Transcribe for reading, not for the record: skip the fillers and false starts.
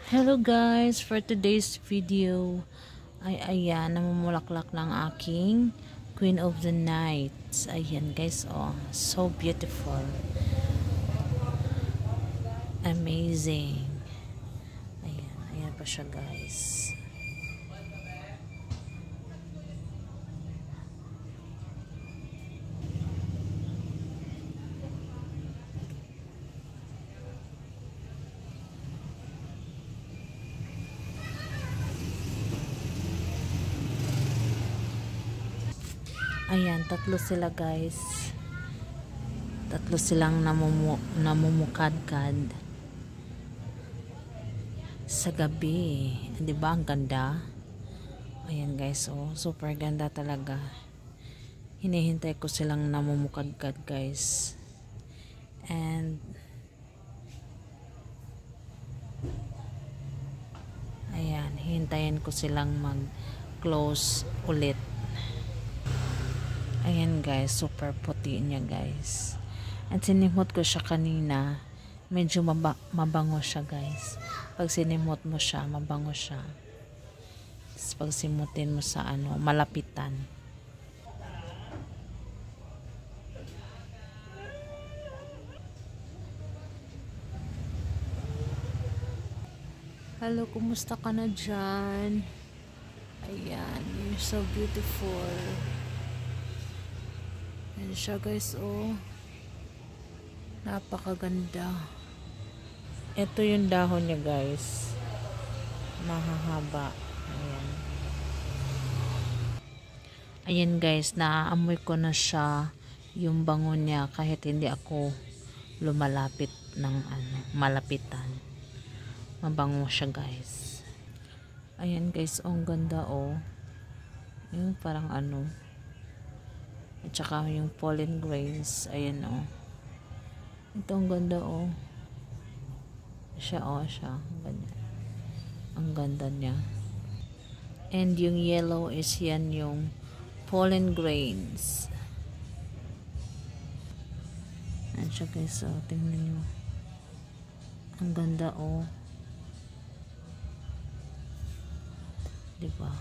Hello guys, for today's video ay ayan, namumulaklak ng aking Queen of the Nights. Ayan guys, oh, so beautiful, amazing. Ayan, ayan pa siya guys. Ayan, tatlo sila guys. Tatlo silang namumukadkad sa gabi. 'Di ba ang ganda? Ayan guys, oh, super ganda talaga. Hinihintay ko silang namumukadkad guys. And ayan, hintayin ko silang mag-close ulit. Ayan guys, super puti niya guys. At sinimot ko siya kanina. Medyo mabango siya guys. Pag sinimot mo siya, mabango siya. Tapos pag simutin mo sa malapitan. Hello, kumusta ka na dyan? Ayan, you're so beautiful. Ayan siya guys, oh. Napakaganda. Ito yung dahon niya guys. Mahahaba. Ayan. Ayan guys, naaamoy ko na siya, yung bango niya, kahit hindi ako lumalapit ng malapitan. Mabango siya guys. Ayan guys, oh, ang ganda oh. Yung parang at saka yung pollen grains. Ayan oh. Ito ang ganda oh. Siya oh, siya. Ganyan. Ang ganda niya. And yung yellow is yan yung pollen grains. Ayan siya guys oh. Tingnan nyo. Ang ganda oh. Diba?